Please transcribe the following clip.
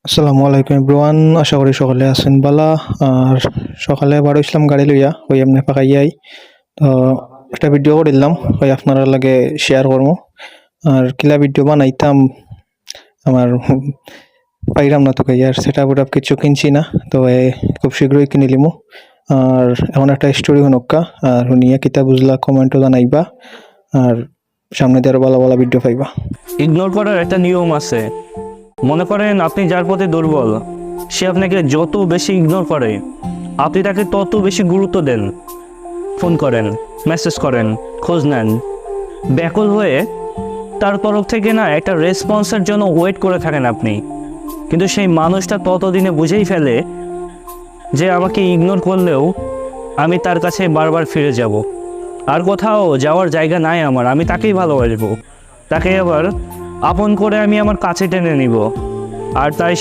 আসসালামু আলাইকুম এভরিওয়ান, আশা করি সকলে আছেন বালা। আর সকালে বারো ইসলাম গাড়ি লইয়া ওই এমনি পাকাইয়াই তো একটা ভিডিও করিলাম, ওই আপনারা লাগে শেয়ার করবো। আর কিলা ভিডিও বানাইতাম আমার পাইলাম না, তো আর সেট আপ কিছু কিনছি না, তো খুব শীঘ্রই কিনে লিমু। আর এমন একটা স্টোরি হনক্কা, আর শুনিয়া কিতা বুঝলা কমেন্টও জানাইবা, আর সামনে দিয়ে আরো ভালো ভালো ভিডিও পাইবা। ইগনোর করার একটা নিয়ম আছে। মনে করেন আপনি যার প্রতি দুর্বল, সে আপনাকে যত বেশি ইগনোর করে আপনি তাকে তত বেশি গুরুত্ব দেন, ফোন করেন, মেসেজ করেন, খোঁজ নেন, ব্যাকুল হয়ে তার তরফ থেকে না একটা রেসপন্সের জন্য ওয়েট করে থাকেন আপনি। কিন্তু সেই মানুষটা ততদিনে বুঝেই ফেলে যে আমাকে ইগনোর করলেও আমি তার কাছে বারবার ফিরে যাব, আর কোথাও যাওয়ার জায়গা নাই আমার, আমি তাকেই ভালোবাসবো, তাকে আবার আপন করে আমি আমার কাছে টেনে নিব। আর তাই